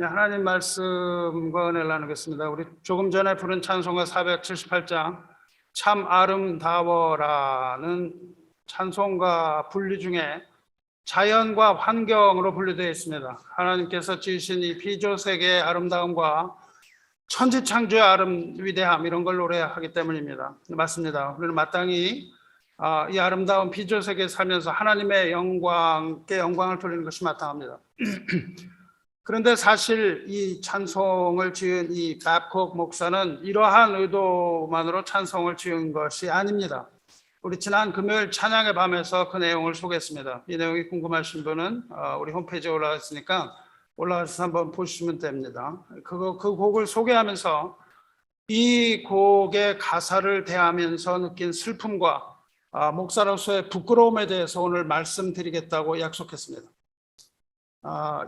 네, 하나님 말씀과 은혜를 나누겠습니다. 우리 조금 전에 부른 찬송가 478장 참 아름다워라는 찬송가 분리 중에 자연과 환경으로 분류되어 있습니다. 하나님께서 지으신 이 피조세계의 아름다움과 천지창조의 위대함, 이런 걸 노래하기 때문입니다. 맞습니다. 우리는 마땅히 이 아름다운 피조세계에 살면서 하나님의 영광께 영광을 돌리는 것이 마땅합니다. 그런데 사실 이 찬송을 지은 이 babcock 목사는 이러한 의도만으로 찬송을 지은 것이 아닙니다. 우리 지난 금요일 찬양의 밤에서 그 내용을 소개했습니다. 이 내용이 궁금하신 분은 우리 홈페이지에 올라가 있으니까 올라가서 한번 보시면 됩니다. 그 곡을 소개하면서 이 곡의 가사를 대하면서 느낀 슬픔과 목사로서의 부끄러움에 대해서 오늘 말씀드리겠다고 약속했습니다.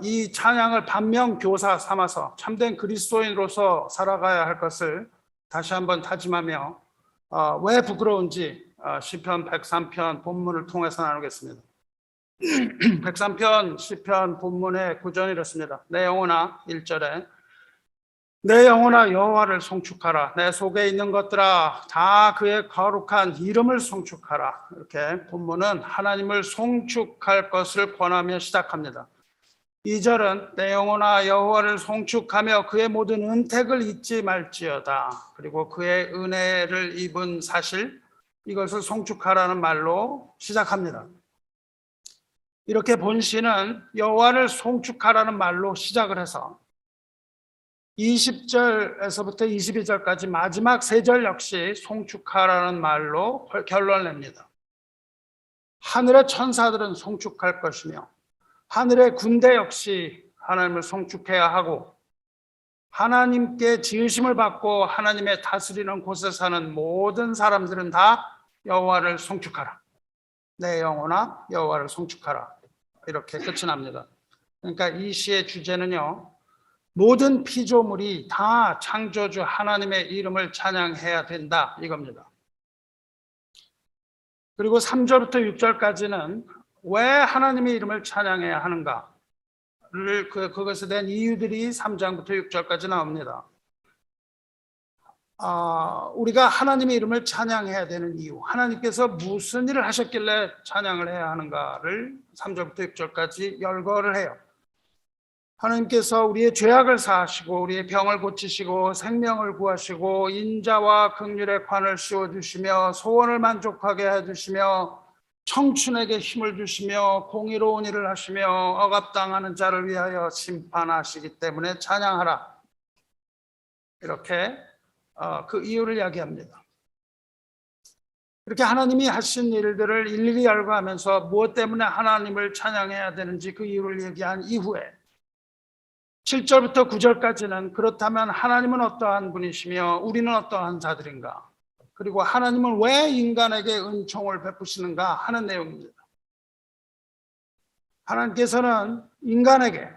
이 찬양을 반면교사 삼아서 참된 그리스도인으로서 살아가야 할 것을 다시 한번 다짐하며 왜 부끄러운지 시편 103편 본문을 통해서 나누겠습니다. 103편 시편 본문의 구절이 이렇습니다. 내 영혼아, 1절에 내 영혼아 여호와를 송축하라. 내 속에 있는 것들아 다 그의 거룩한 이름을 송축하라. 이렇게 본문은 하나님을 송축할 것을 권하며 시작합니다. 2절은 내 영혼아 여호와를 송축하며 그의 모든 은택을 잊지 말지어다. 그리고 그의 은혜를 입은 사실, 이것을 송축하라는 말로 시작합니다. 이렇게 본시는 여호와를 송축하라는 말로 시작을 해서 20절에서부터 22절까지 마지막 3절 역시 송축하라는 말로 결론을 냅니다. 하늘의 천사들은 송축할 것이며 하늘의 군대 역시 하나님을 송축해야 하고 하나님께 지으심을 받고 하나님의 다스리는 곳에 사는 모든 사람들은 다 여호와를 송축하라. 내 영혼아 여호와를 송축하라. 이렇게 끝이 납니다. 그러니까 이 시의 주제는요, 모든 피조물이 다 창조주 하나님의 이름을 찬양해야 된다, 이겁니다. 그리고 3절부터 6절까지는 왜 하나님의 이름을 찬양해야 하는가를 그것에 대한 이유들이 3장부터 6절까지 나옵니다. 우리가 하나님의 이름을 찬양해야 되는 이유, 하나님께서 무슨 일을 하셨길래 찬양을 해야 하는가를 3절부터 6절까지 열거를 해요. 하나님께서 우리의 죄악을 사하시고 우리의 병을 고치시고 생명을 구하시고 인자와 긍휼의 관을 씌워주시며 소원을 만족하게 해주시며 청춘에게 힘을 주시며 공의로운 일을 하시며 억압당하는 자를 위하여 심판하시기 때문에 찬양하라. 이렇게 그 이유를 이야기합니다. 이렇게 하나님이 하신 일들을 일일이 열거하면서 무엇 때문에 하나님을 찬양해야 되는지 그 이유를 얘기한 이후에 7절부터 9절까지는 그렇다면 하나님은 어떠한 분이시며 우리는 어떠한 자들인가, 그리고 하나님은 왜 인간에게 은총을 베푸시는가 하는 내용입니다. 하나님께서는 인간에게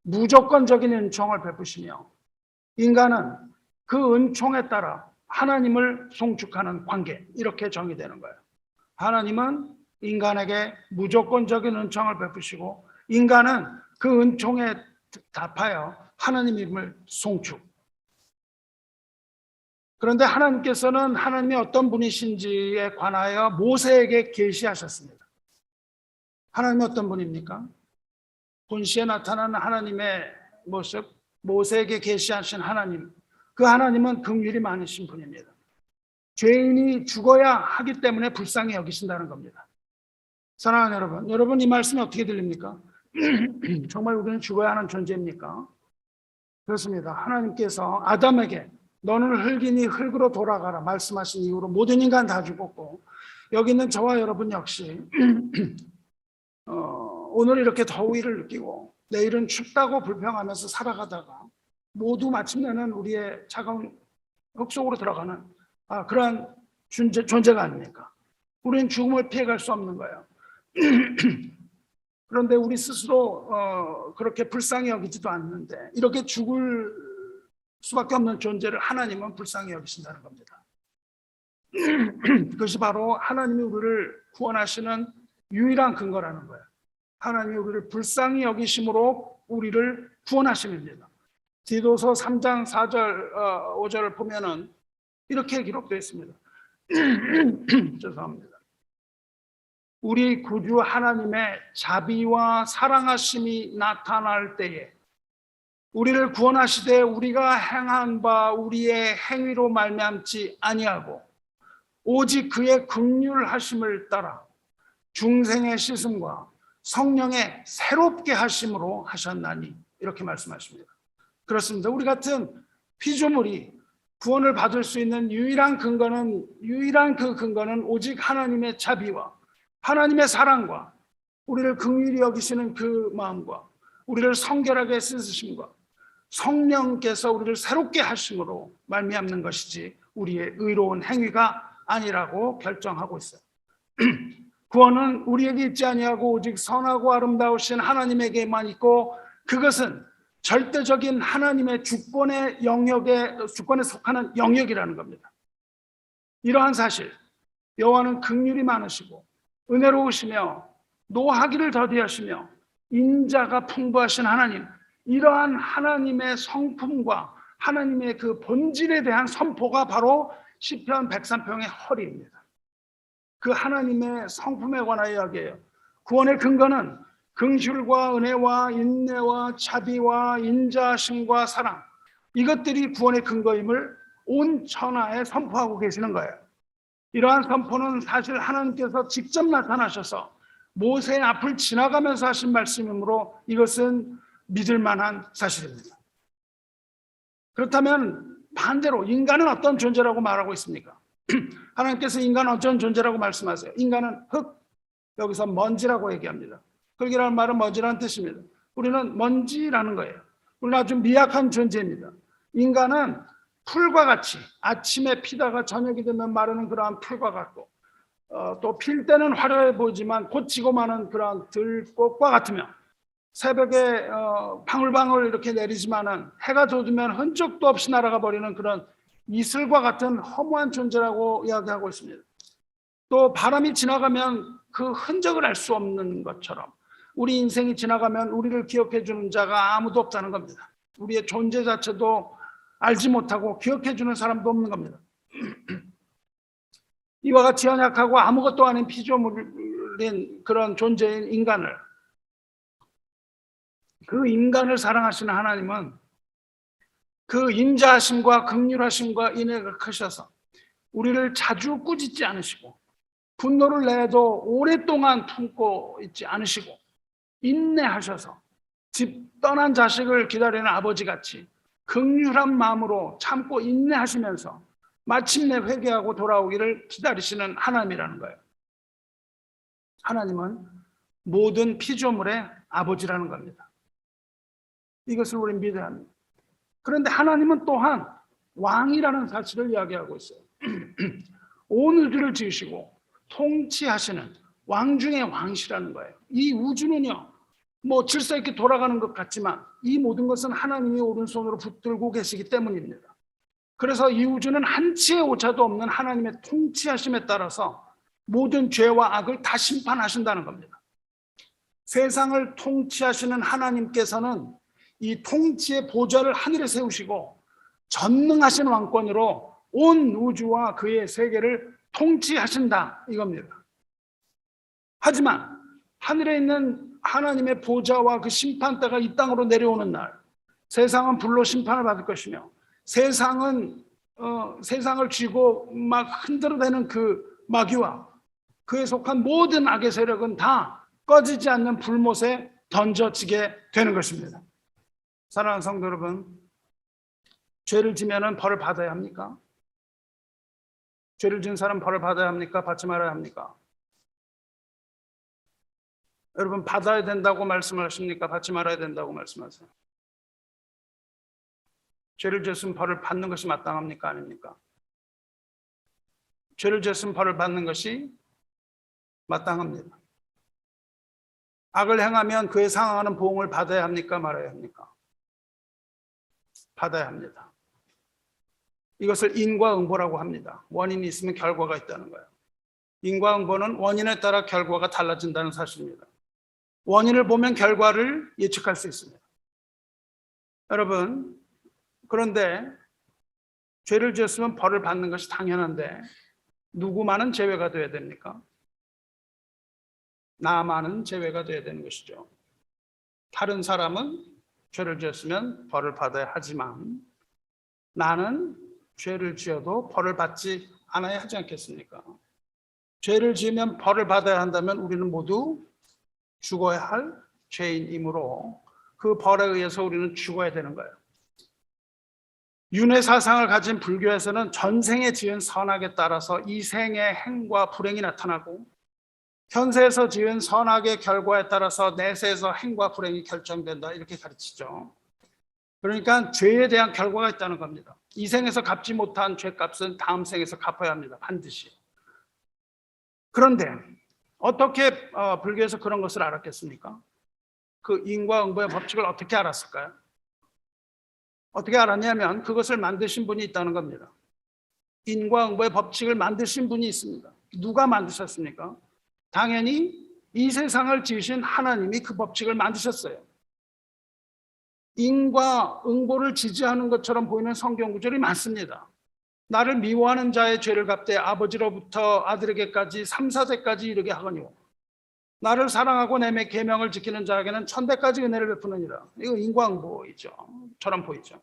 무조건적인 은총을 베푸시며 인간은 그 은총에 따라 하나님을 송축하는 관계, 이렇게 정의되는 거예요. 하나님은 인간에게 무조건적인 은총을 베푸시고 인간은 그 은총에 답하여 하나님 이름을 송축. 그런데 하나님께서는 하나님이 어떤 분이신지에 관하여 모세에게 계시하셨습니다. 하나님이 어떤 분입니까? 본시에 나타나는 하나님의 모습, 모세에게 계시하신 하나님, 그 하나님은 긍휼이 많으신 분입니다. 죄인이 죽어야 하기 때문에 불쌍히 여기신다는 겁니다. 사랑하는 여러분 이 말씀이 어떻게 들립니까? 정말 우리는 죽어야 하는 존재입니까? 그렇습니다. 하나님께서 아담에게 너는 흙이니 흙으로 돌아가라 말씀하신 이후로 모든 인간 다 죽었고, 여기 있는 저와 여러분 역시 오늘 이렇게 더위를 느끼고 내일은 춥다고 불평하면서 살아가다가 모두 마침내는 우리의 차가운 흙 속으로 들어가는 그러한 존재가 아닙니까? 우리는 죽음을 피해갈 수 없는 거예요. 그런데 우리 스스로 그렇게 불쌍히 여기지도 않는데 이렇게 죽을 수밖에 없는 존재를 하나님은 불쌍히 여기신다는 겁니다. 그것이 바로 하나님이 우리를 구원하시는 유일한 근거라는 거예요. 하나님이 우리를 불쌍히 여기심으로 우리를 구원하심입니다. 디도서 3장 4절 5절을 보면은 이렇게 기록되어 있습니다. 죄송합니다. 우리 구주 하나님의 자비와 사랑하심이 나타날 때에 우리를 구원하시되 우리가 행한 바 우리의 행위로 말미암지 아니하고 오직 그의 긍휼하심을 따라 중생의 씻음과 성령의 새롭게 하심으로 하셨나니, 이렇게 말씀하십니다. 그렇습니다. 우리 같은 피조물이 구원을 받을 수 있는 유일한 그 근거는 오직 하나님의 자비와 하나님의 사랑과 우리를 긍휼히 여기시는 그 마음과 우리를 성결하게 씻으심과 성령께서 우리를 새롭게 하심으로 말미암는 것이지 우리의 의로운 행위가 아니라고 결정하고 있어요. 구원은 우리에게 있지 아니하고 오직 선하고 아름다우신 하나님에게만 있고, 그것은 절대적인 하나님의 주권에 속하는 영역이라는 겁니다. 이러한 사실, 여호와는 긍휼이 많으시고 은혜로우시며 노하기를 더디하시며 인자가 풍부하신 하나님, 이러한 하나님의 성품과 하나님의 그 본질에 대한 선포가 바로 시편 103편의 허리입니다. 그 하나님의 성품에 관하여 이야기해요. 구원의 근거는 긍휼과 은혜와 인내와 자비와 인자하심과 사랑, 이것들이 구원의 근거임을 온 천하에 선포하고 계시는 거예요. 이러한 선포는 사실 하나님께서 직접 나타나셔서 모세의 앞을 지나가면서 하신 말씀이므로 이것은 믿을 만한 사실입니다. 그렇다면 반대로 인간은 어떤 존재라고 말하고 있습니까? 하나님께서 인간은 어떤 존재라고 말씀하세요? 인간은 흙, 여기서 먼지라고 얘기합니다. 흙이라는 말은 먼지라는 뜻입니다. 우리는 먼지라는 거예요. 우리는 아주 미약한 존재입니다. 인간은 풀과 같이 아침에 피다가 저녁이 되면 마르는 그러한 풀과 같고, 또 필 때는 화려해 보이지만 곧 지고 마는 그러한 들꽃과 같으며, 새벽에 방울방울 이렇게 내리지만은 해가 돋으면 흔적도 없이 날아가 버리는 그런 이슬과 같은 허무한 존재라고 이야기하고 있습니다. 또 바람이 지나가면 그 흔적을 알 수 없는 것처럼 우리 인생이 지나가면 우리를 기억해 주는 자가 아무도 없다는 겁니다. 우리의 존재 자체도 알지 못하고 기억해 주는 사람도 없는 겁니다. 이와 같이 연약하고 아무것도 아닌 피조물인 그런 존재인 인간을, 그 인간을 사랑하시는 하나님은 그 인자하심과 긍휼하심과 인애가 크셔서 우리를 자주 꾸짖지 않으시고 분노를 내도 오랫동안 품고 있지 않으시고 인내하셔서 집 떠난 자식을 기다리는 아버지같이 긍휼한 마음으로 참고 인내하시면서 마침내 회개하고 돌아오기를 기다리시는 하나님이라는 거예요. 하나님은 모든 피조물의 아버지라는 겁니다. 이것을 우리는 믿어야 합니다. 그런데 하나님은 또한 왕이라는 사실을 이야기하고 있어요. 온 우주를 지으시고 통치하시는 왕 중의 왕이시라는 거예요. 이 우주는요, 뭐 질서 있게 돌아가는 것 같지만 이 모든 것은 하나님이 오른손으로 붙들고 계시기 때문입니다. 그래서 이 우주는 한치의 오차도 없는 하나님의 통치하심에 따라서 모든 죄와 악을 다 심판하신다는 겁니다. 세상을 통치하시는 하나님께서는 이 통치의 보좌를 하늘에 세우시고 전능하신 왕권으로 온 우주와 그의 세계를 통치하신다, 이겁니다. 하지만 하늘에 있는 하나님의 보좌와 그 심판대가 이 땅으로 내려오는 날, 세상은 불로 심판을 받을 것이며 세상을 쥐고 막 흔들어대는 그 마귀와 그에 속한 모든 악의 세력은 다 꺼지지 않는 불못에 던져지게 되는 것입니다. 사랑하는 성도 여러분, 죄를 지면은 벌을 받아야 합니까? 죄를 지은 사람 벌을 받아야 합니까? 받지 말아야 합니까? 여러분, 받아야 된다고 말씀하십니까? 받지 말아야 된다고 말씀하세요? 죄를 지었으면 벌을 받는 것이 마땅합니까? 아닙니까? 죄를 지었으면 벌을 받는 것이 마땅합니다. 악을 행하면 그에 상응하는 보응을 받아야 합니까? 말아야 합니까? 받아야 합니다. 이것을 인과응보라고 합니다. 원인이 있으면 결과가 있다는 거예요. 인과응보는 원인에 따라 결과가 달라진다는 사실입니다. 원인을 보면 결과를 예측할 수 있습니다. 여러분, 그런데 죄를 지었으면 벌을 받는 것이 당연한데 누구만은 제외가 돼야 됩니까? 나만은 제외가 돼야 되는 것이죠. 다른 사람은 죄를 지었으면 벌을 받아야 하지만 나는 죄를 지어도 벌을 받지 않아야 하지 않겠습니까? 죄를 지으면 벌을 받아야 한다면 우리는 모두 죽어야 할 죄인이므로 그 벌에 의해서 우리는 죽어야 되는 거예요. 윤회 사상을 가진 불교에서는 전생에 지은 선악에 따라서 이생의 행과 불행이 나타나고 현세에서 지은 선악의 결과에 따라서 내세에서 행과 불행이 결정된다 이렇게 가르치죠. 그러니까 죄에 대한 결과가 있다는 겁니다. 이 생에서 갚지 못한 죄값은 다음 생에서 갚아야 합니다. 반드시. 그런데 어떻게 불교에서 그런 것을 알았겠습니까? 그 인과응보의 법칙을 어떻게 알았을까요? 어떻게 알았냐면 그것을 만드신 분이 있다는 겁니다. 인과응보의 법칙을 만드신 분이 있습니다. 누가 만드셨습니까? 당연히 이 세상을 지으신 하나님이 그 법칙을 만드셨어요. 인과응보를 지지하는 것처럼 보이는 성경 구절이 많습니다. 나를 미워하는 자의 죄를 갚되 아버지로부터 아들에게까지 3, 4대까지 이르게 하거니와 나를 사랑하고 내 계명을 지키는 자에게는 1000대까지 은혜를 베푸느니라. 이거 인과응보이죠. 처럼 보이죠.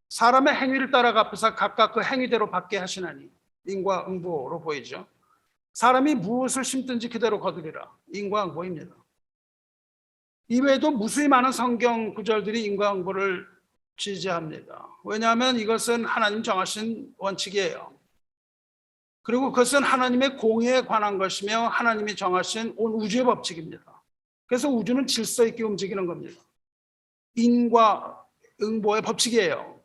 사람의 행위를 따라 갚으사 각각 그 행위대로 받게 하시나니 인과응보로 보이죠. 사람이 무엇을 심든지 그대로 거두리라. 인과응보입니다. 이외에도 무수히 많은 성경 구절들이 인과응보를 지지합니다. 왜냐하면 이것은 하나님 정하신 원칙이에요. 그리고 그것은 하나님의 공의에 관한 것이며 하나님이 정하신 온 우주의 법칙입니다. 그래서 우주는 질서 있게 움직이는 겁니다. 인과응보의 법칙이에요.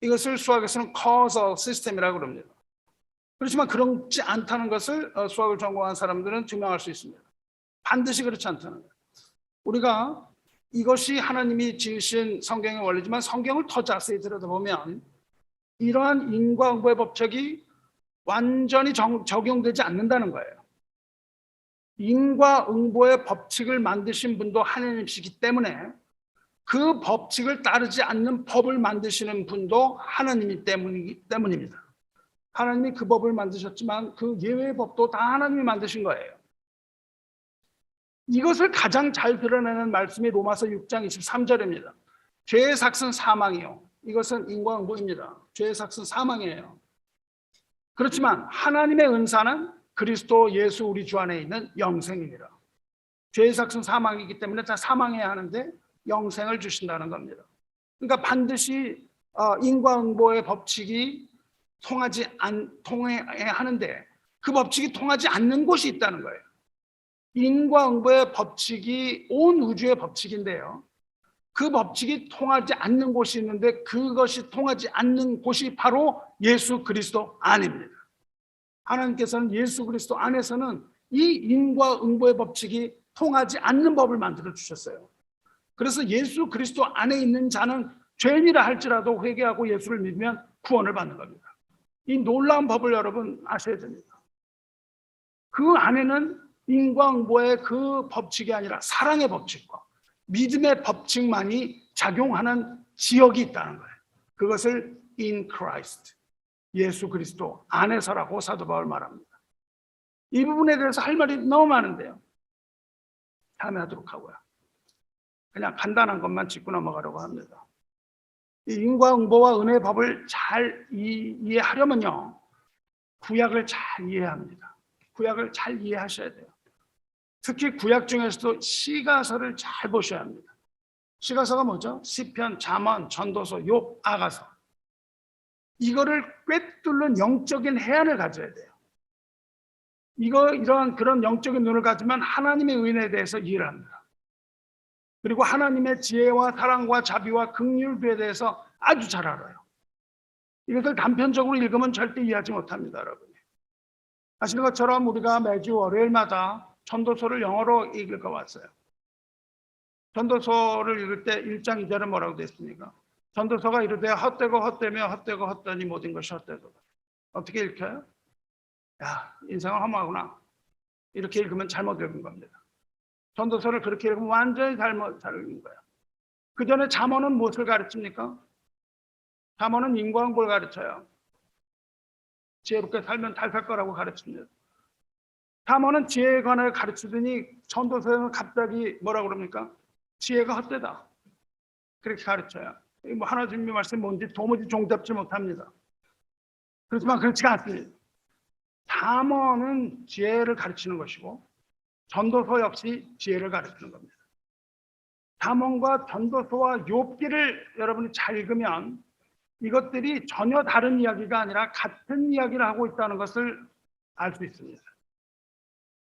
이것을 수학에서는 causal system이라고 그럽니다. 그렇지만 그렇지 않다는 것을 수학을 전공한 사람들은 증명할 수 있습니다. 반드시 그렇지 않다는 거예요. 우리가 이것이 하나님이 지으신 성경의 원리지만 성경을 더 자세히 들여다보면 이러한 인과응보의 법칙이 완전히 적용되지 않는다는 거예요. 인과응보의 법칙을 만드신 분도 하나님이시기 때문에 그 법칙을 따르지 않는 법을 만드시는 분도 하나님이 때문입니다. 하나님이 그 법을 만드셨지만 그 예외의 법도 다 하나님이 만드신 거예요. 이것을 가장 잘 드러내는 말씀이 로마서 6장 23절입니다. 죄의 삭은 사망이요. 이것은 인과응보입니다. 죄의 삭은 사망이에요. 그렇지만 하나님의 은사는 그리스도 예수 우리 주 안에 있는 영생입니다. 죄의 삭은 사망이기 때문에 다 사망해야 하는데 영생을 주신다는 겁니다. 그러니까 반드시 인과응보의 법칙이 통해야 하는데 그 법칙이 통하지 않는 곳이 있다는 거예요. 인과응보의 법칙이 온 우주의 법칙인데요. 그 법칙이 통하지 않는 곳이 있는데 그것이 통하지 않는 곳이 바로 예수 그리스도 안입니다. 하나님께서는 예수 그리스도 안에서는 이 인과응보의 법칙이 통하지 않는 법을 만들어 주셨어요. 그래서 예수 그리스도 안에 있는 자는 죄인이라 할지라도 회개하고 예수를 믿으면 구원을 받는 겁니다. 이 놀라운 법을 여러분 아셔야 됩니다. 그 안에는 인과응보의 그 법칙이 아니라 사랑의 법칙과 믿음의 법칙만이 작용하는 지역이 있다는 거예요. 그것을 in Christ, 예수 그리스도 안에서라고 사도 바울 말합니다. 이 부분에 대해서 할 말이 너무 많은데요. 다음에 하도록 하고요. 그냥 간단한 것만 짚고 넘어가려고 합니다. 이 인과응보와 은혜의 법을 잘 이해하려면요. 구약을 잘 이해해야 합니다. 구약을 잘 이해하셔야 돼요. 특히 구약 중에서도 시가서를 잘 보셔야 합니다. 시가서가 뭐죠? 시편, 잠언, 전도서, 욥, 아가서. 이거를 꿰뚫는 영적인 해안을 가져야 돼요. 이러한 그런 영적인 눈을 가지면 하나님의 의인에 대해서 이해를 합니다. 그리고 하나님의 지혜와 사랑과 자비와 긍휼에 대해서 아주 잘 알아요. 이것을 단편적으로 읽으면 절대 이해하지 못합니다, 여러분. 아시는 것처럼 우리가 매주 월요일마다 전도서를 영어로 읽을 왔어요. 전도서를 읽을 때 1장 2절에 뭐라고 되어 있습니까? 전도서가 이르되 헛되고 헛되며 헛되고 헛되니 모든 것이 헛되도다. 어떻게 읽혀요? 야, 인생은 허무하구나. 이렇게 읽으면 잘못 읽은 겁니다. 전도서를 그렇게 읽으면 완전히 잘못 읽은 거예요. 그 전에 잠언은 무엇을 가르칩니까? 잠언은 인과응보를 가르쳐요. 지혜롭게 살면 잘 살 거라고 가르칩니다. 잠언은 지혜에 관해 가르치더니 전도서에는 갑자기 뭐라 그럽니까? 지혜가 헛되다. 그렇게 가르쳐요. 뭐 하나님의 말씀이 뭔지 도무지 종잡지 못합니다. 그렇지만 그렇지가 않습니다. 잠언은 지혜를 가르치는 것이고 전도서 역시 지혜를 가르치는 겁니다. 잠언과 전도서와 욥기를 여러분이 잘 읽으면 이것들이 전혀 다른 이야기가 아니라 같은 이야기를 하고 있다는 것을 알 수 있습니다.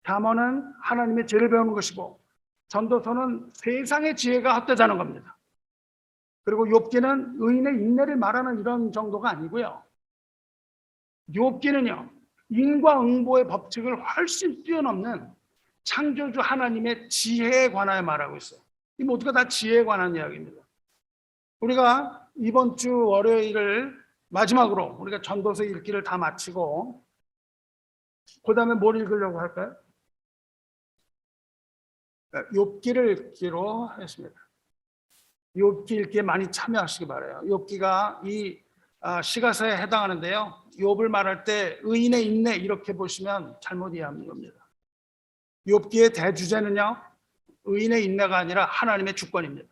잠언은 하나님의 죄를 배우는 것이고 전도서는 세상의 지혜가 헛되다는 겁니다. 그리고 욥기는 의인의 인내를 말하는 이런 정도가 아니고요. 욥기는요, 인과응보의 법칙을 훨씬 뛰어넘는 창조주 하나님의 지혜에 관하여 말하고 있어요. 이 모두가 다 지혜에 관한 이야기입니다. 우리가 이번 주 월요일을 마지막으로 우리가 전도서 읽기를 다 마치고 그 다음에 뭘 읽으려고 할까요? 욥기를 읽기로 하겠습니다. 욥기 읽기에 많이 참여하시기 바라요. 욥기가 이 시가서에 해당하는데요. 욥을 말할 때 의인의 인내 이렇게 보시면 잘못 이해하는 겁니다. 욥기의 대주제는요, 의인의 인내가 아니라 하나님의 주권입니다.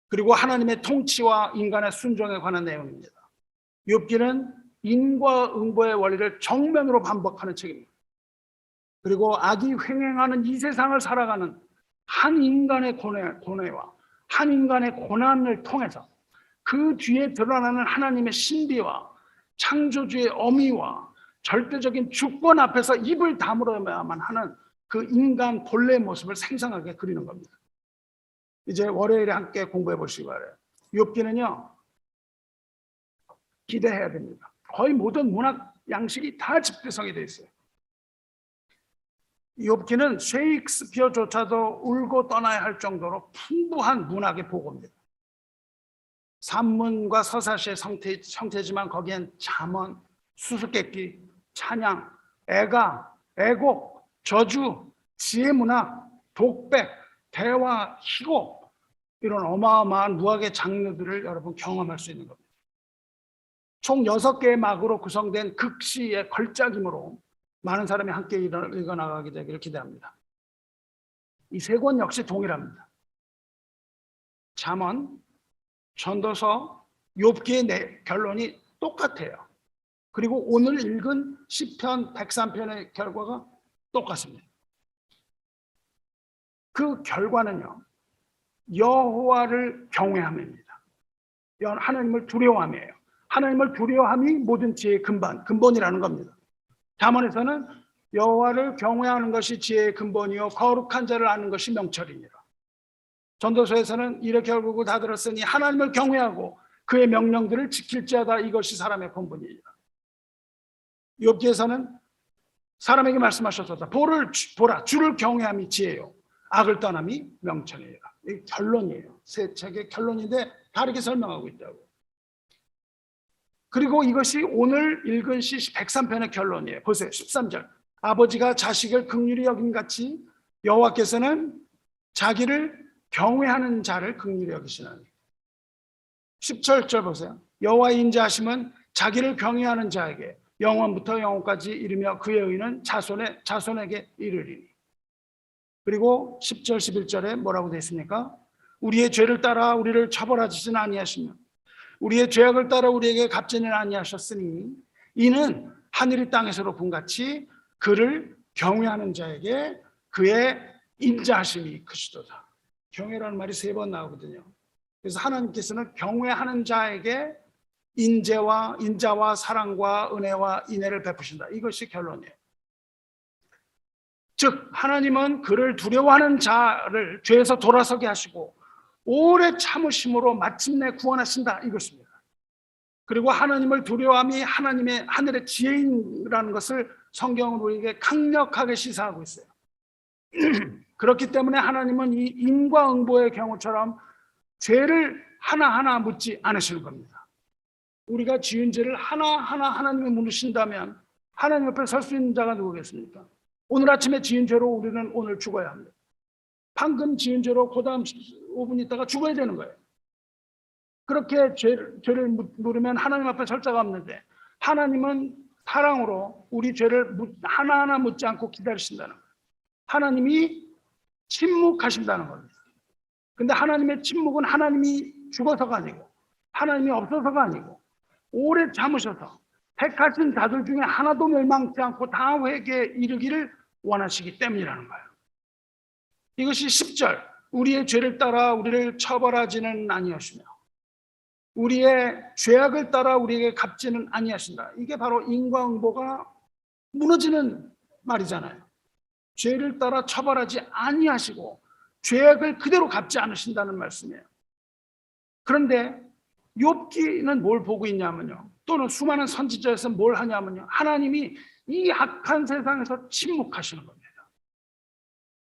그리고 하나님의 통치와 인간의 순종에 관한 내용입니다. 욥기는 인과응보의 원리를 정면으로 반복하는 책입니다. 그리고 악이 횡행하는 이 세상을 살아가는 한 인간의 고뇌와 한 인간의 고난을 통해서 그 뒤에 드러나는 하나님의 신비와 창조주의 어미와 절대적인 주권 앞에서 입을 다물어야만 하는 그 인간 본래의 모습을 생생하게 그리는 겁니다. 이제 월요일에 함께 공부해 보시기 바라요. 욥기는요, 기대해야 됩니다. 거의 모든 문학 양식이 다 집대성이 되어 있어요. 욥기는 셰익스피어조차도 울고 떠나야 할 정도로 풍부한 문학의 보고입니다. 산문과 서사시의 형태지만 거기엔 잠언, 수수께끼, 찬양, 애가, 애곡, 저주, 지혜문학, 독백, 대화, 희곡, 이런 어마어마한 무학의 장르들을 여러분 경험할 수 있는 겁니다. 총 6개의 막으로 구성된 극시의 걸작이므로 많은 사람이 함께 읽어나가게 되기를 기대합니다. 이 세 권 역시 동일합니다. 잠언, 전도서, 욥기의 결론이 똑같아요. 그리고 오늘 읽은 시편 103편의 결과가 똑같습니다. 그 결과는요, 여호와를 경외함입니다. 하나님을 두려워함이에요. 하나님을 두려워함이 모든 지혜의 근본이라는 겁니다. 잠언에서는 여호와를 경외하는 것이 지혜의 근본이요 거룩한 자를 아는 것이 명철이니라. 전도서에서는 이렇게 결국을 다 들었으니 하나님을 경외하고 그의 명령들을 지킬지어다 이것이 사람의 본분이니라. 욥기에서는 사람에게 말씀하셨다. 보라 주를 경외함이 지혜요 악을 떠남이 명철이니라. 이 결론이에요. 세 책의 결론인데 다르게 설명하고 있다고. 그리고 이것이 오늘 읽은 시 103편의 결론이에요. 보세요. 13절. 아버지가 자식을 긍휼히 여김같이 여호와께서는 자기를 경외하는 자를 긍휼히 여기시나니. 17절 보세요. 여호와의 인자하심은 자기를 경외하는 자에게 영원부터 영원까지 이르며 그의 의는 자손에게 이르리니. 그리고 10절 11절에 뭐라고 되어 있습니까? 우리의 죄를 따라 우리를 처벌하지는 아니하시며 우리의 죄악을 따라 우리에게 갚지는 아니하셨으니 이는 하늘이 땅에서로 본같이 그를 경외하는 자에게 그의 인자하심이 크시도다. 경외라는 말이 3번 나오거든요. 그래서 하나님께서는 경외하는 자에게 인자와 사랑과 은혜와 인애를 베푸신다. 이것이 결론이에요. 즉 하나님은 그를 두려워하는 자를 죄에서 돌아서게 하시고 오래 참으심으로 마침내 구원하신다 이것입니다. 그리고 하나님을 두려워함이 하나님의 하늘의 지혜인이라는 것을 성경은 우리에게 강력하게 시사하고 있어요. 그렇기 때문에 하나님은 이 인과응보의 경우처럼 죄를 하나하나 묻지 않으시는 겁니다. 우리가 지은 죄를 하나하나 하나님이 물으신다면 하나님 옆에 설 수 있는 자가 누구겠습니까? 오늘 아침에 지은 죄로 우리는 오늘 죽어야 합니다. 방금 지은 죄로 그 다음 5분 있다가 죽어야 되는 거예요. 그렇게 죄를 물으면 하나님 앞에 절차가 없는데 하나님은 사랑으로 우리 죄를 하나하나 묻지 않고 기다리신다는 거예요. 하나님이 침묵하신다는 겁니다. 근데 하나님의 침묵은 하나님이 죽어서가 아니고 하나님이 없어서가 아니고 오래 참으셔서 택하신 자들 중에 하나도 멸망치 않고 다 회개에 이르기를 원하시기 때문이라는 거예요. 이것이 10절 우리의 죄를 따라 우리를 처벌하지는 아니하시며 우리의 죄악을 따라 우리에게 갚지는 아니하신다. 이게 바로 인과응보가 무너지는 말이잖아요. 죄를 따라 처벌하지 아니하시고 죄악을 그대로 갚지 않으신다는 말씀이에요. 그런데 욥기는 뭘 보고 있냐면요. 또는 수많은 선지자에서 뭘 하냐면요. 하나님이 이 악한 세상에서 침묵하시는 겁니다.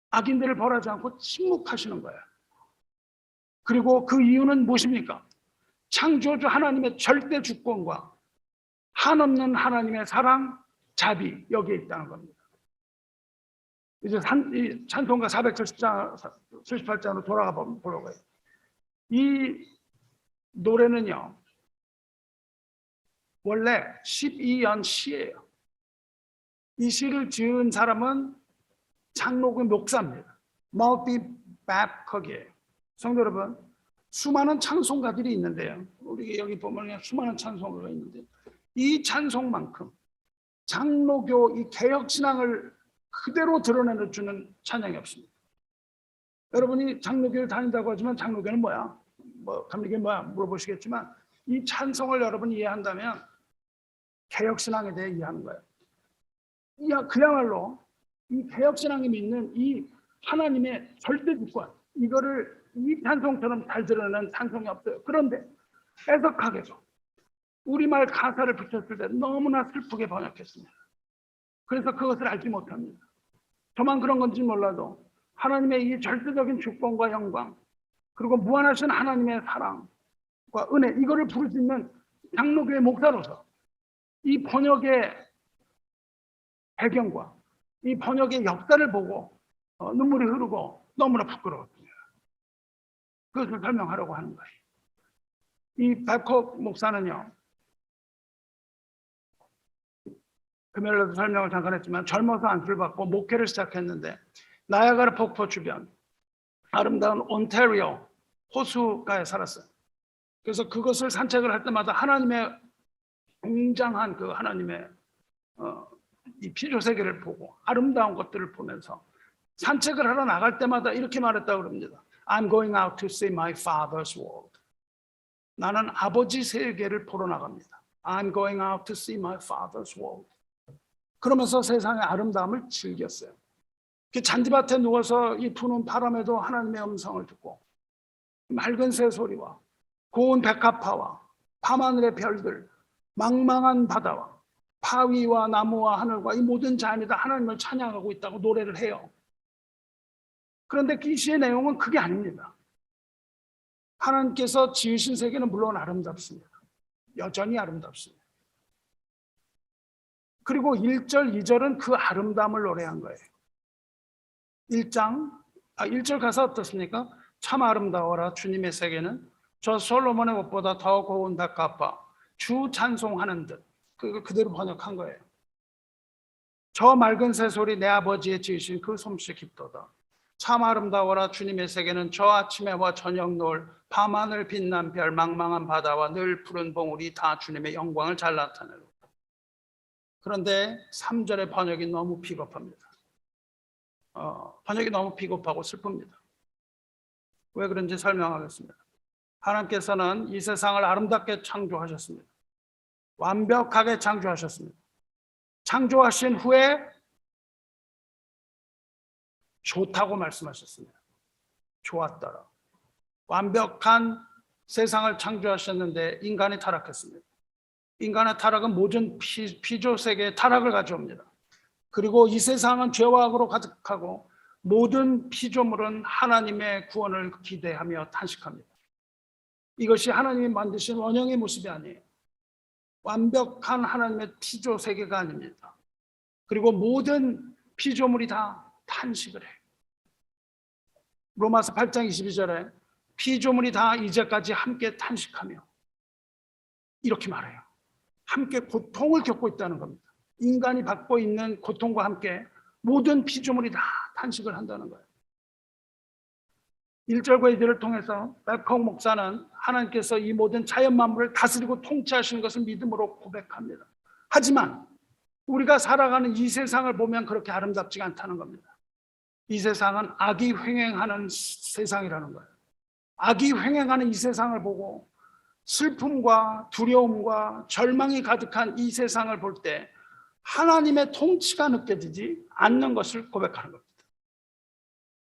악인들을 벌하지 않고 침묵하시는 거예요. 그리고 그 이유는 무엇입니까? 창조주 하나님의 절대 주권과 한없는 하나님의 사랑, 자비 여기에 있다는 겁니다. 이제 찬송가 478장으로 돌아가 보려고 해요. 이 노래는요. 원래 12연 시예요. 이 시를 지은 사람은 장로교 목사입니다. 멀티 babcock이에요. 성도 여러분, 수많은 찬송가들이 있는데요. 우리 여기 보면 수많은 찬송가가 있는데 이 찬송만큼 장로교 이 개혁신앙을 그대로 드러내주는 찬양이 없습니다. 여러분이 장로교를 다닌다고 하지만 장로교는 뭐야? 감리교는 뭐야? 물어보시겠지만 이 찬송을 여러분이 이해한다면 개혁신앙에 대해 이해하는 거예요. 그야말로 이 개혁신앙이 믿는 이 하나님의 절대 주권 이거를 이 찬송처럼 잘 드러내는 찬송이 없어요. 그런데 애석하게도 우리말 가사를 붙였을 때 너무나 슬프게 번역했습니다. 그래서 그것을 알지 못합니다. 저만 그런 건지 몰라도 하나님의 이 절대적인 주권과 영광 그리고 무한하신 하나님의 사랑과 은혜 이거를 부를 수 있는 장로교의 목사로서 이 번역의 배경과 이 번역의 역사를 보고 눈물이 흐르고 너무나 부끄러웠습니다. 그것을 설명하려고 하는 거예요. 이 babcock 목사는요. 금요일에도 설명을 잠깐 했지만 젊어서 안수를 받고 목회를 시작했는데 나야가라 폭포 주변 아름다운 온타리오 호수가에 살았어요. 그래서 그것을 산책을 할 때마다 하나님의 굉장한 그 하나님의 이 피조 세계를 보고 아름다운 것들을 보면서 산책을 하러 나갈 때마다 이렇게 말했다고 그럽니다. I'm going out to see my father's world. 나는 아버지 세계를 보러 나갑니다. I'm going out to see my father's world. 그러면서 세상의 아름다움을 즐겼어요. 잔디밭에 누워서 이 부는 바람에도 하나님의 음성을 듣고 맑은 새소리와 고운 백합화와 밤하늘의 별들, 망망한 바다와 바위와 나무와 하늘과 이 모든 자연이 다 하나님을 찬양하고 있다고 노래를 해요. 그런데 이 시의 내용은 그게 아닙니다. 하나님께서 지으신 세계는 물론 아름답습니다. 여전히 아름답습니다. 그리고 1절, 2절은 그 아름다움을 노래한 거예요. 1절 가사 어떻습니까? 참 아름다워라 주님의 세계는 저 솔로몬의 옷보다 더 고운 백합화 주 찬송하는 듯 그대로 번역한 거예요. 저 맑은 새소리 내 아버지의 지으신 그 솜씨 깊도다. 참 아름다워라 주님의 세계는 저 아침에와 저녁 노을 밤하늘 빛난 별 망망한 바다와 늘 푸른 봉우리 다 주님의 영광을 잘 나타내고. 그런데 3절의 번역이 너무 비겁합니다. 번역이 너무 비겁하고 슬픕니다. 왜 그런지 설명하겠습니다. 하나님께서는 이 세상을 아름답게 창조하셨습니다. 완벽하게 창조하셨습니다. 창조하신 후에 좋다고 말씀하셨습니다. 좋았더라. 완벽한 세상을 창조하셨는데 인간이 타락했습니다. 인간의 타락은 모든 피조 세계의 타락을 가져옵니다. 그리고 이 세상은 죄와 악으로 가득하고 모든 피조물은 하나님의 구원을 기대하며 탄식합니다. 이것이 하나님이 만드신 원형의 모습이 아니에요. 완벽한 하나님의 피조 세계가 아닙니다. 그리고 모든 피조물이 다 탄식을 해요. 로마서 8장 22절에 피조물이 다 이제까지 함께 탄식하며 이렇게 말해요. 함께 고통을 겪고 있다는 겁니다. 인간이 받고 있는 고통과 함께 모든 피조물이 다 탄식을 한다는 거예요. 1절과 2절을 통해서 백홍 목사는 하나님께서 이 모든 자연 만물을 다스리고 통치하시는 것을 믿음으로 고백합니다. 하지만 우리가 살아가는 이 세상을 보면 그렇게 아름답지가 않다는 겁니다. 이 세상은 악이 횡행하는 세상이라는 거예요. 악이 횡행하는 이 세상을 보고 슬픔과 두려움과 절망이 가득한 이 세상을 볼 때 하나님의 통치가 느껴지지 않는 것을 고백하는 겁니다.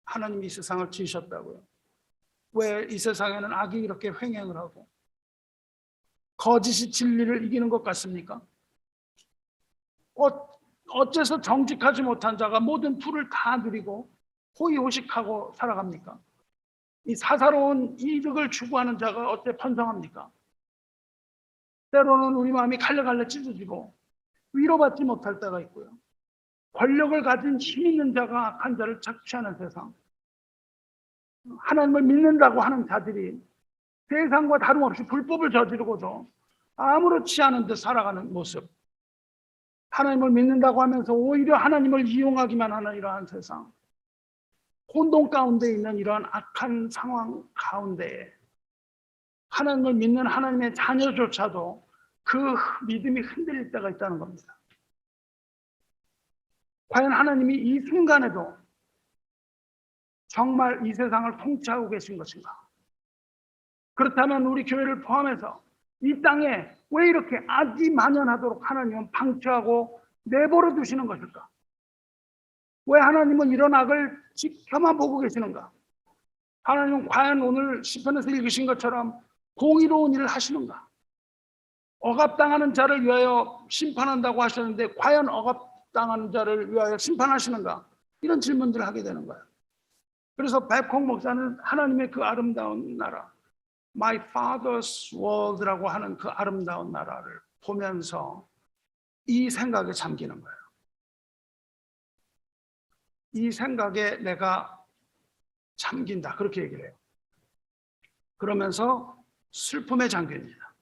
하나님이 이 세상을 지으셨다고요. 왜 이 세상에는 악이 이렇게 횡행을 하고 거짓이 진리를 이기는 것 같습니까? 어째서 정직하지 못한 자가 모든 풀을 다 누리고 호의호식하고 살아갑니까? 이 사사로운 이득을 추구하는 자가 어째 번성합니까? 때로는 우리 마음이 갈래갈래 찢어지고 위로받지 못할 때가 있고요. 권력을 가진 힘 있는 자가 악한 자를 착취하는 세상. 하나님을 믿는다고 하는 자들이 세상과 다름없이 불법을 저지르고도 아무렇지 않은 듯 살아가는 모습. 하나님을 믿는다고 하면서 오히려 하나님을 이용하기만 하는 이러한 세상. 혼돈 가운데 있는 이러한 악한 상황 가운데에 하나님을 믿는 하나님의 자녀조차도 그 믿음이 흔들릴 때가 있다는 겁니다. 과연 하나님이 이 순간에도 정말 이 세상을 통치하고 계신 것인가? 그렇다면 우리 교회를 포함해서 이 땅에 왜 이렇게 악이 만연하도록 하나님은 방치하고 내버려 두시는 것일까? 왜 하나님은 이런 악을 지켜만 보고 계시는가? 하나님은 과연 오늘 시편에서 읽으신 것처럼 공의로운 일을 하시는가? 억압당하는 자를 위하여 심판한다고 하셨는데 과연 억압당하는 자를 위하여 심판하시는가? 이런 질문들을 하게 되는 거예요. 그래서 백홍 목사는 하나님의 그 아름다운 나라, My Father's World라고 하는 그 아름다운 나라를 보면서 이 생각에 잠기는 거예요. 이 생각에 내가 잠긴다. 그렇게 얘기를 해요. 그러면서 슬픔에 잠깁니다.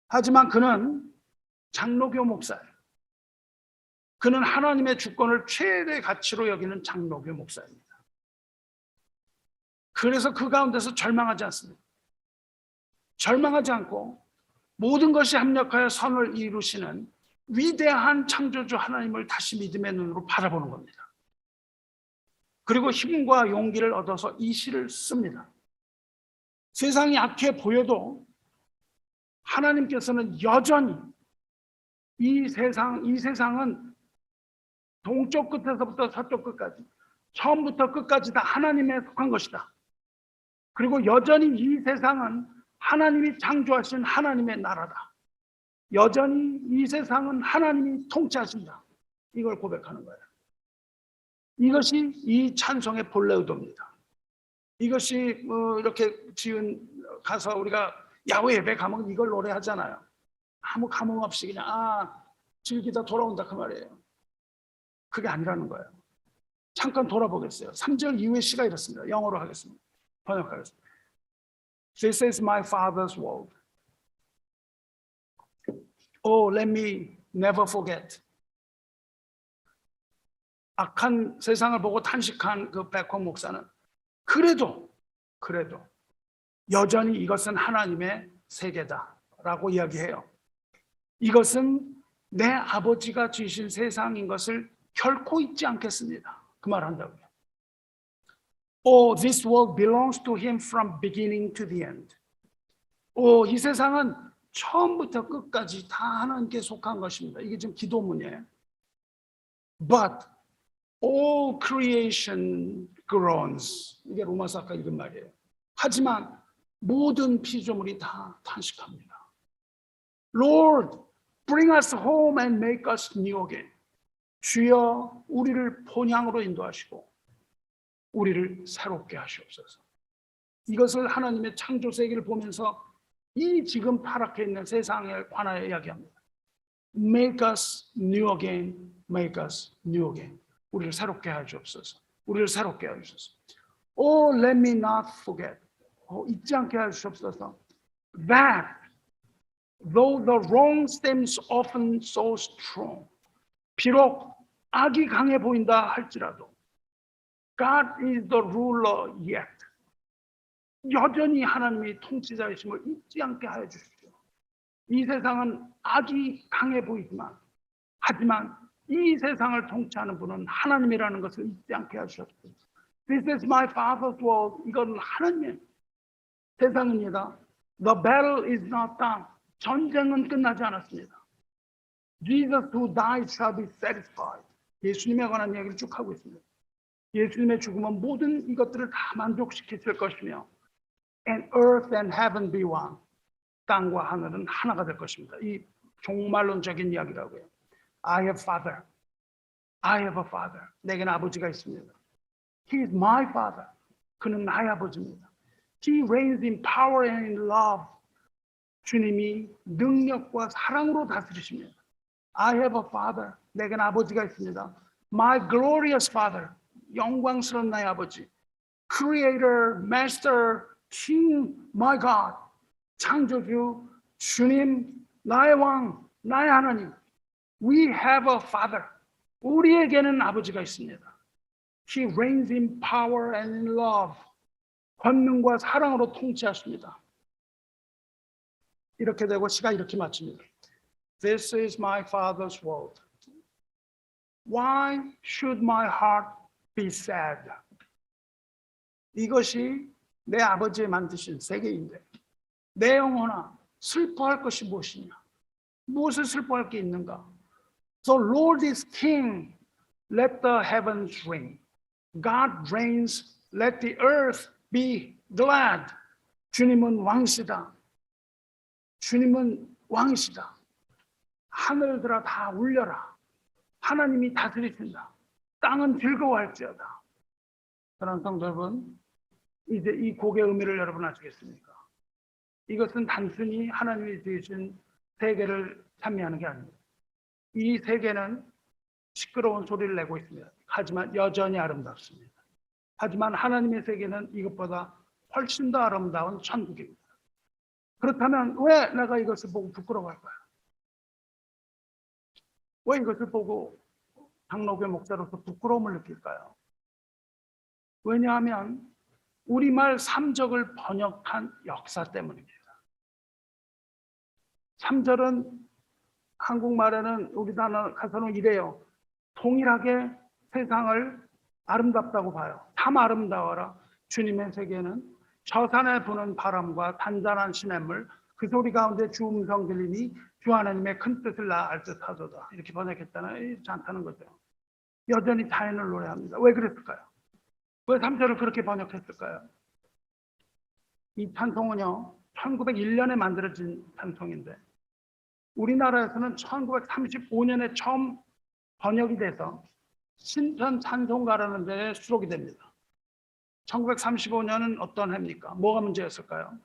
하지만 그는 장로교 목사예요. 그는 하나님의 주권을 최대 가치로 여기는 장로교 목사입니다. 그래서 그 가운데서 절망하지 않습니다. 절망하지 않고 모든 것이 합력하여 선을 이루시는 위대한 창조주 하나님을 다시 믿음의 눈으로 바라보는 겁니다. 그리고 힘과 용기를 얻어서 이 시를 씁니다. 세상이 악해 보여도 하나님께서는 여전히 이 세상은 동쪽 끝에서부터 서쪽 끝까지 처음부터 끝까지 다 하나님에 속한 것이다. 그리고 여전히 이 세상은 하나님이 창조하신 하나님의 나라다. 여전히 이 세상은 하나님이 통치하신다. 이걸 고백하는 거예요. 이것이 이 찬송의 본래 의도입니다. 이것이 이렇게 지은 가서 우리가 야외 예배 가면 이걸 노래하잖아요. 아무 감흥 없이 그냥 즐기다 돌아온다 그 말이에요. 그게 아니라는 거예요. 잠깐 돌아보겠어요. 3절 이후의 시가 이렇습니다. 영어로 하겠습니다. 번역하겠습니다. This is my father's world. Oh, let me never forget. 악한 세상을 보고 탄식한 그 백홍 목사는 그래도 여전히 이것은 하나님의 세계다라고 이야기해요. 이것은 내 아버지가 지으신 세상인 것을 결코 잊지 않겠습니다. 그 말 한다고요. Oh, this world belongs to him from beginning to the end. 이 세상은 처음부터 끝까지 다 하나님께 속한 것입니다. 이게 지금 기도문이에요. But all creation groans. 이게 로마서 아까 읽은 말이에요. 하지만 모든 피조물이 다 탄식합니다. Lord, bring us home and make us new again. 주여 우리를 본향으로 인도하시고 우리를 새롭게 하시옵소서. 이것을 하나님의 창조 세계를 보면서 이 지금 타락해 있는 세상에 관하여 이야기합니다. Make us new again, make us new again. 우리를 새롭게 하시옵소서. 우리를 새롭게 하시옵소서. Oh, let me not forget. 잊지 않게 하시옵소서. That though the wrong seems often so strong, 비록 악이 강해 보인다 할지라도 God is the ruler yet. 여전히 하나님이 통치자이심을 잊지 않게 하여 주십시오. 이 세상은 악이 강해 보이지만 하지만 이 세상을 통치하는 분은 하나님이라는 것을 잊지 않게 하셨습니다. This is my father's world. 이건 하나님의 세상입니다. The battle is not done. 전쟁은 끝나지 않았습니다. Jesus who died shall be satisfied. 예수님에 관한 이야기를 쭉 하고 있습니다. 예수님의 죽음은 모든 이것들을 다 만족시켰을 것이며 And earth and heaven be one. 땅과 하늘은 하나가 될 것입니다. 이 종말론적인 이야기라고요. I have father. I have a father. 내게는 아버지가 있습니다. He is my father. 그는 나의 아버지입니다. He reigns in power and in love. 주님이 능력과 사랑으로 다스리십니다. I have a father. 내게는 아버지가 있습니다. My glorious father. 영광스러운 나의 아버지. Creator, Master, King, my God. 창조주, 주님, 나의 왕, 나의 하나님. We have a father. 우리에게는 아버지가 있습니다. He reigns in power and in love. 권능과 사랑으로 통치하십니다. 이렇게 되고 시가 이렇게 마칩니다. This is my father's world. Why should my heart be sad? 이것이 내 아버지의 만드신 세계인데 내 영혼아 슬퍼할 것이 무엇이냐? 무엇을 슬퍼할 게 있는가? The Lord is king. Let the heavens ring. God reigns. Let the earth be glad. 주님은 왕이시다. 주님은 왕이시다. 하늘들아 다 울려라. 하나님이 다스리신다. 땅은 즐거워할지어다. 사랑하는 성도 여러분, 이제 이 곡의 의미를 여러분 아시겠습니까? 이것은 단순히 하나님이 지으신 세계를 찬미하는 게 아닙니다. 이 세계는 시끄러운 소리를 내고 있습니다. 하지만 여전히 아름답습니다. 하지만 하나님의 세계는 이것보다 훨씬 더 아름다운 천국입니다. 그렇다면 왜 내가 이것을 보고 부끄러워할까요? 왜 이것을 보고 장로교 목사로서 부끄러움을 느낄까요? 왜냐하면 우리말 삼적을 번역한 역사 때문입니다. 삼절은 한국말에는 우리 단어 가서는 이래요. 동일하게 세상을 아름답다고 봐요. 참 아름다워라. 주님의 세계는 저 산에 부는 바람과 단단한 시냇물 그 소리 가운데 주 음성 들리니 주 하나님의 큰 뜻을 나 알 듯하도다. 이렇게 번역했다는 않다는 거죠. 여전히 자연을 노래합니다. 왜 그랬을까요? 왜 3절을 그렇게 번역했을까요? 이 찬송은요 1901년에 만들어진 찬송인데 우리나라에서는 1935년에 처음 번역이 돼서 신편 찬송가라는 데에 수록이 됩니다. 1935년은 어떤 해입니까? 뭐가 문제였을까요?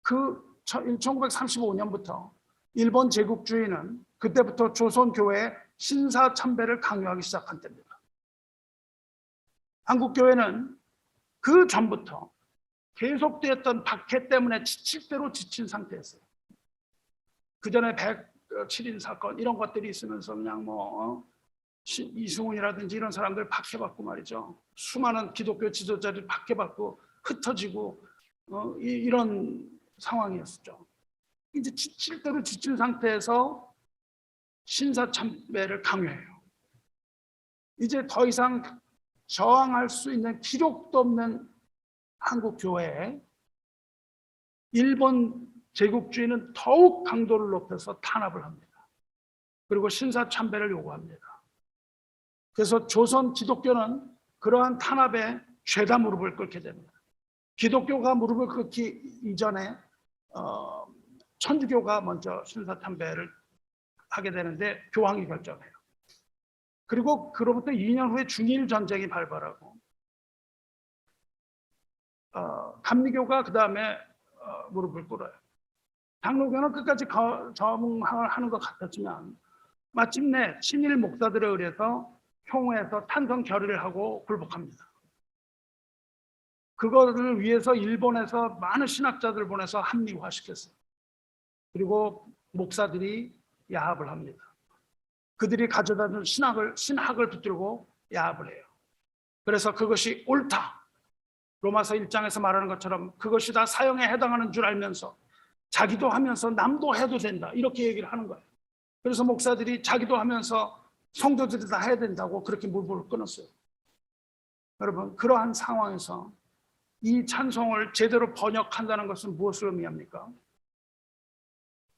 그 1935년부터 일본 제국주의는 그때부터 조선교회의 신사참배를 강요하기 시작한 때입니다. 한국교회는 그 전부터 계속되었던 박해 때문에 지칠 대로 지친 상태였어요. 그 전에 107인 사건 이런 것들이 있으면서 그냥 이승훈이라든지 이런 사람들 박해받고 말이죠. 수많은 기독교 지도자들 박해받고 흩어지고 이런 상황이었죠. 이제 지칠 대로 지친 상태에서 신사참배를 강요해요. 이제 더 이상 저항할 수 있는 기록도 없는 한국 교회에 일본 제국주의는 더욱 강도를 높여서 탄압을 합니다. 그리고 신사참배를 요구합니다. 그래서 조선 기독교는 그러한 탄압에 죄다 무릎을 꿇게 됩니다. 기독교가 무릎을 꿇기 이전에 천주교가 먼저 신사참배를 하게 되는데 교황이 결정해요. 그리고 그로부터 2년 후에 중일 전쟁이 발발하고 감리교가 그 다음에 무릎을 꿇어요. 장로교는 끝까지 저항하는 것 같았지만 마침내 친일 목사들에 의해서 총회에서 찬성 결의를 하고 굴복합니다. 그거를 위해서 일본에서 많은 신학자들 보내서 합리화시켰어요. 그리고 목사들이 야합을 합니다. 그들이 가져다준 신학을 붙들고 야합을 해요. 그래서 그것이 옳다. 로마서 1장에서 말하는 것처럼 그것이 다 사형에 해당하는 줄 알면서 자기도 하면서 남도 해도 된다. 이렇게 얘기를 하는 거예요. 그래서 목사들이 자기도 하면서 성도들이 다 해야 된다고 그렇게 물불을 끊었어요. 여러분, 그러한 상황에서 이 찬송을 제대로 번역한다는 것은 무엇을 의미합니까?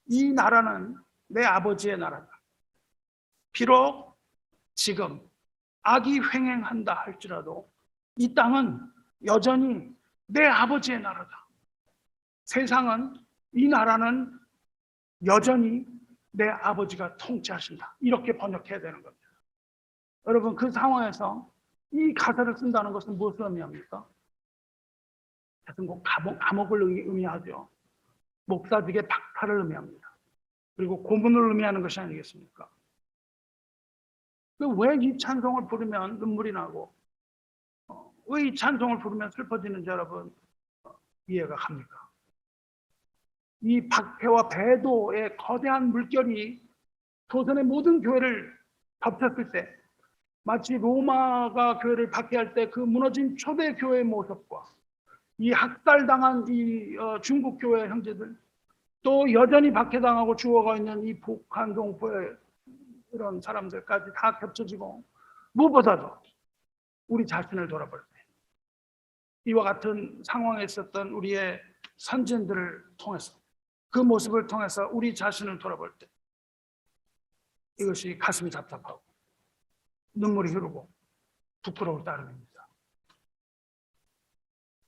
이 나라는 내 아버지의 나라다. 비록 지금 악이 횡행한다 할지라도 이 땅은 여전히 내 아버지의 나라다. 세상은, 이 나라는 여전히 내 아버지가 통치하신다. 이렇게 번역해야 되는 겁니다. 여러분, 그 상황에서 이 가사를 쓴다는 것은 무엇을 의미합니까? 하여튼 뭐 감옥을 의미하죠. 목사직의 박탈을 의미합니다. 그리고 고문을 의미하는 것이 아니겠습니까? 왜 이 찬송을 부르면 눈물이 나고 왜 이 찬송을 부르면 슬퍼지는지 여러분 이해가 갑니까? 이 박해와 배도의 거대한 물결이 조선의 모든 교회를 덮쳤을 때 마치 로마가 교회를 박해할 때 그 무너진 초대 교회의 모습과 이 학살당한 이 중국 교회 형제들, 또 여전히 박해당하고 죽어가 있는 이 북한 동포의 이런 사람들까지 다 겹쳐지고, 무엇보다도 우리 자신을 돌아볼 때 이와 같은 상황에 있었던 우리의 선진들을 통해서, 그 모습을 통해서 우리 자신을 돌아볼 때 이것이 가슴이 답답하고 눈물이 흐르고 부끄러울 따름입니다.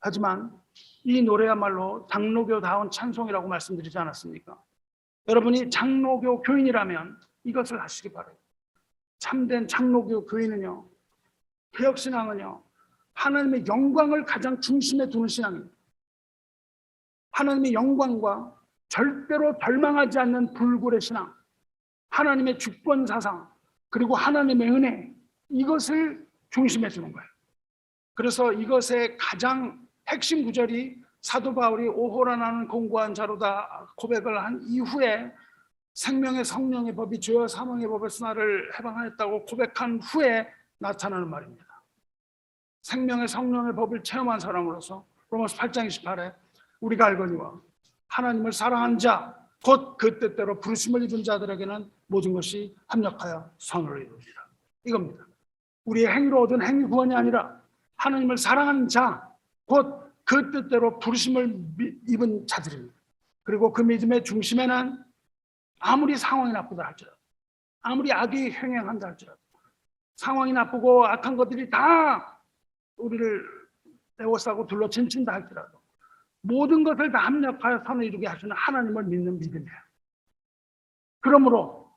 하지만 이 노래야말로 장로교다운 찬송이라고 말씀드리지 않았습니까? 여러분이 장로교 교인이라면 이것을 하시기 바라요. 참된 장로교 교인은요, 개혁신앙은요, 하나님의 영광을 가장 중심에 두는 신앙입니다. 하나님의 영광과 절대로 절망하지 않는 불굴의 신앙, 하나님의 주권 사상, 그리고 하나님의 은혜, 이것을 중심에 두는 거예요. 그래서 이것의 가장 핵심 구절이 사도 바울이 오호라 나는 공고한 자로다 고백을 한 이후에 생명의 성령의 법이 죄와 사망의 법에서 나를 해방하였다고 고백한 후에 나타나는 말입니다. 생명의 성령의 법을 체험한 사람으로서 로마서 8장 28에 우리가 알거니와 하나님을 사랑한 자 곧 그 뜻대로 부르심을 입은 자들에게는 모든 것이 합력하여 선을 이루리라. 이겁니다. 우리의 행위로 얻은 행위 구원이 아니라 하나님을 사랑하는 자 곧 그 뜻대로 부르심을 입은 자들입니다. 그리고 그 믿음의 중심에는 아무리 상황이 나쁘다 할지라도, 아무리 악이 횡행한다 할지라도, 상황이 나쁘고 악한 것들이 다 우리를 에워싸고 둘러 침친다 할지라도 모든 것을 다 합력하여 선을 이루게 하시는 하나님을 믿는 믿음이에요. 그러므로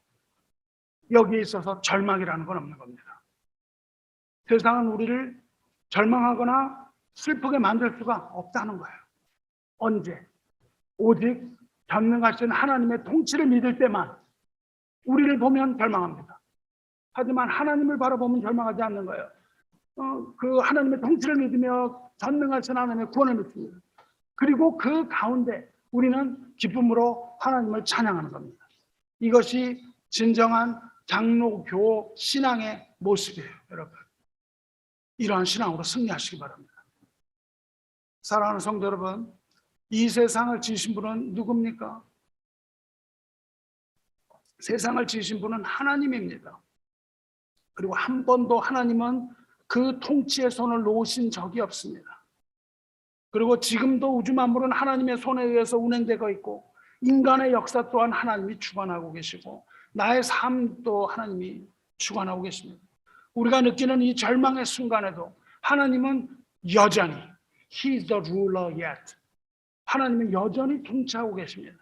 여기에 있어서 절망이라는 건 없는 겁니다. 세상은 우리를 절망하거나 슬프게 만들 수가 없다는 거예요. 언제? 오직 전능하신 하나님의 통치를 믿을 때만. 우리를 보면 절망합니다. 하지만 하나님을 바라보면 절망하지 않는 거예요. 그 하나님의 통치를 믿으며 전능하신 하나님의 구원을 믿습니다. 그리고 그 가운데 우리는 기쁨으로 하나님을 찬양하는 겁니다. 이것이 진정한 장로교 신앙의 모습이에요, 여러분. 이러한 신앙으로 승리하시기 바랍니다. 사랑하는 성도 여러분, 이 세상을 지으신 분은 누굽니까? 세상을 지으신 분은 하나님입니다. 그리고 한 번도 하나님은 그 통치의 손을 놓으신 적이 없습니다. 그리고 지금도 우주 만물은 하나님의 손에 의해서 운행되고 있고, 인간의 역사 또한 하나님이 주관하고 계시고, 나의 삶도 하나님이 주관하고 계십니다. 우리가 느끼는 이 절망의 순간에도 하나님은 여전히 He is the ruler yet. 하나님은 여전히 통치하고 계십니다.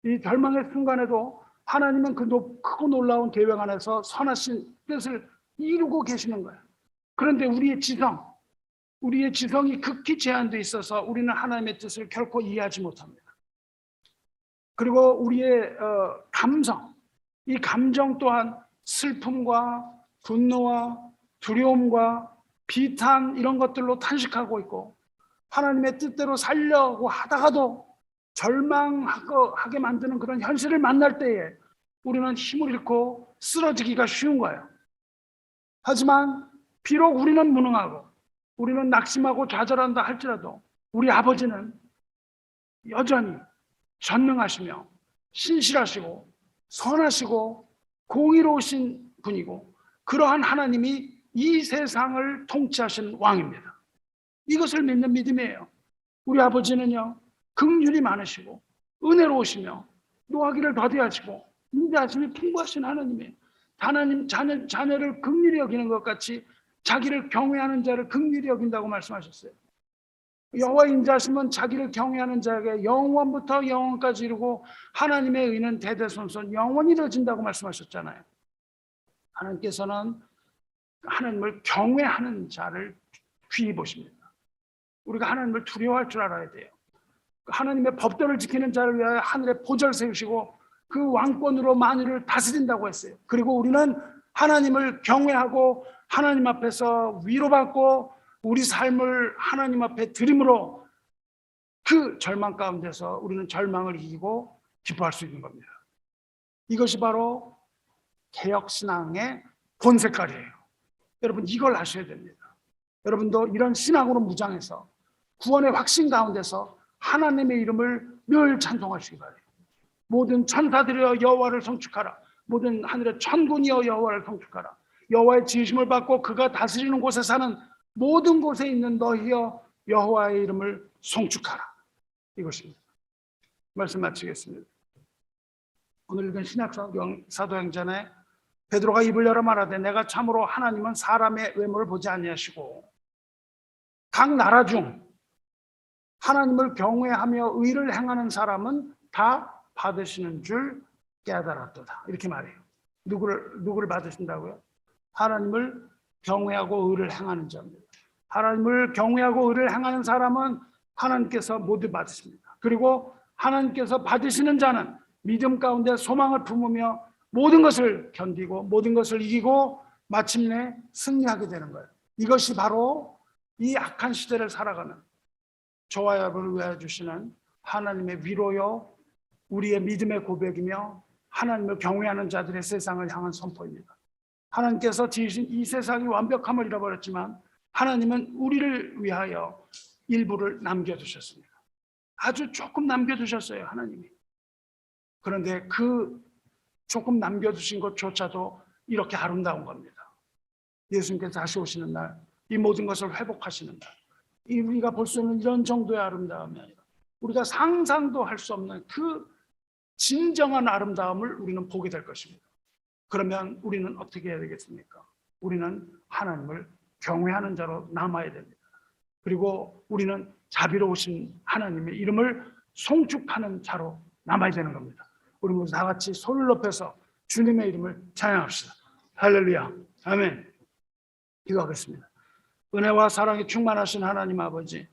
이 절망의 순간에도 하나님은 그 크고 놀라운 계획 안에서 선하신 뜻을 이루고 계시는 거예요. 그런데 우리의 지성이 극히 제한되어 있어서 우리는 하나님의 뜻을 결코 이해하지 못합니다. 그리고 우리의 감성, 이 감정 또한 슬픔과 분노와 두려움과 비탄 이런 것들로 탄식하고 있고, 하나님의 뜻대로 살려고 하다가도 절망하게 만드는 그런 현실을 만날 때에 우리는 힘을 잃고 쓰러지기가 쉬운 거예요. 하지만 비록 우리는 무능하고 우리는 낙심하고 좌절한다 할지라도 우리 아버지는 여전히 전능하시며 신실하시고 선하시고 공의로우신 분이고, 그러한 하나님이 이 세상을 통치하신 왕입니다. 이것을 믿는 믿음이에요. 우리 아버지는요, 긍휼이 많으시고 은혜로우시며 노하기를 더디하시고 인자하심이 풍부하신 하나님이에요. 하나님 자녀를 긍휼히 여기는 것 같이 자기를 경외하는 자를 긍휼히 여긴다고 말씀하셨어요. 여호와의 인자하심은 자기를 경외하는 자에게 영원부터 영원까지 이루고 하나님의 의는 대대손손 영원히 이루어진다고 말씀하셨잖아요. 하나님께서는 하나님을 경외하는 자를 귀히 보십니다. 우리가 하나님을 두려워할 줄 알아야 돼요. 하나님의 법도를 지키는 자를 위하여 하늘에 보좌를 세우시고 그 왕권으로 만유를 다스린다고 했어요. 그리고 우리는 하나님을 경외하고 하나님 앞에서 위로받고 우리 삶을 하나님 앞에 드림으로 그 절망 가운데서 우리는 절망을 이기고 기뻐할 수 있는 겁니다. 이것이 바로 개혁신앙의 본색깔이에요. 여러분, 이걸 아셔야 됩니다. 여러분도 이런 신앙으로 무장해서 구원의 확신 가운데서 하나님의 이름을 늘 찬송하시기 바라요. 모든 천사들이여 여호와를 송축하라. 모든 하늘의 천군이여 여호와를 송축하라. 여호와의 지으심을 받고 그가 다스리는 곳에 사는 모든 곳에 있는 너희여 여호와의 이름을 송축하라. 이것입니다. 말씀 마치겠습니다. 오늘 읽은 신약사도행전에 베드로가 입을 열어 말하되 내가 참으로 하나님은 사람의 외모를 보지 아니하시고 각 나라 중 하나님을 경외하며 의를 행하는 사람은 다 받으시는 줄 깨달았도다. 이렇게 말해요. 누구를 받으신다고요? 하나님을 경외하고 의를 행하는 자입니다. 하나님을 경외하고 의를 행하는 사람은 하나님께서 모두 받으십니다. 그리고 하나님께서 받으시는 자는 믿음 가운데 소망을 품으며 모든 것을 견디고 모든 것을 이기고 마침내 승리하게 되는 거예요. 이것이 바로 이 악한 시대를 살아가는 저와 여러분을 위하여 주시는 하나님의 위로요, 우리의 믿음의 고백이며 하나님을 경외하는 자들의 세상을 향한 선포입니다. 하나님께서 지으신 이 세상이 완벽함을 잃어버렸지만 하나님은 우리를 위하여 일부를 남겨두셨습니다. 아주 조금 남겨두셨어요, 하나님이. 그런데 그 조금 남겨두신 것조차도 이렇게 아름다운 겁니다. 예수님께서 다시 오시는 날, 이 모든 것을 회복하시는 날, 우리가 볼 수 있는 이런 정도의 아름다움이 아니라 우리가 상상도 할 수 없는 그 진정한 아름다움을 우리는 보게 될 것입니다. 그러면 우리는 어떻게 해야 되겠습니까? 우리는 하나님을 경외하는 자로 남아야 됩니다. 그리고 우리는 자비로우신 하나님의 이름을 송축하는 자로 남아야 되는 겁니다. 우리 모두 다 같이 손을 높여서 주님의 이름을 찬양합시다. 할렐루야, 아멘. 기도하겠습니다. 은혜와 사랑이 충만하신 하나님 아버지,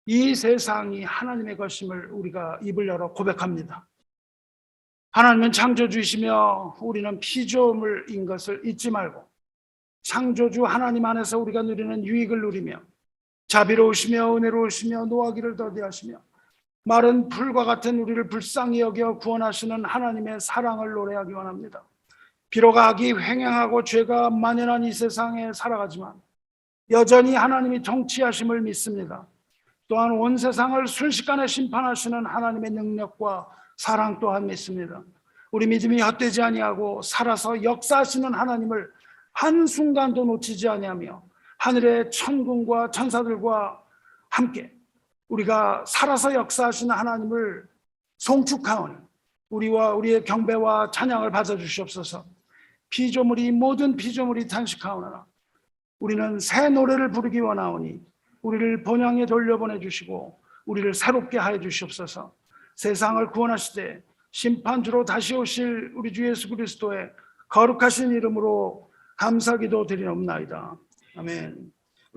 이 세상이 하나님의 것임을 우리가 입을 열어 고백합니다. 하나님은 창조주이시며 우리는 피조물인 것을 잊지 말고 창조주 하나님 안에서 우리가 누리는 유익을 누리며 자비로우시며 은혜로우시며 노하기를 더디하시며 마른 풀과 같은 우리를 불쌍히 여겨 구원하시는 하나님의 사랑을 노래하기 원합니다. 비록 악이 횡행하고 죄가 만연한 이 세상에 살아가지만 여전히 하나님이 통치하심을 믿습니다. 또한 온 세상을 순식간에 심판하시는 하나님의 능력과 사랑 또한 믿습니다. 우리 믿음이 헛되지 아니하고 살아서 역사하시는 하나님을 한순간도 놓치지 아니하며 하늘의 천군과 천사들과 함께 우리가 살아서 역사하시는 하나님을 송축하오니 우리와 우리의 경배와 찬양을 받아주시옵소서. 모든 피조물이 탄식하오나 우리는 새 노래를 부르기 원하오니 우리를 본향에 돌려보내 주시고 우리를 새롭게 하여 주시옵소서. 세상을 구원하시되 심판주로 다시 오실 우리 주 예수 그리스도의 거룩하신 이름으로 감사기도 드리옵나이다. 아멘.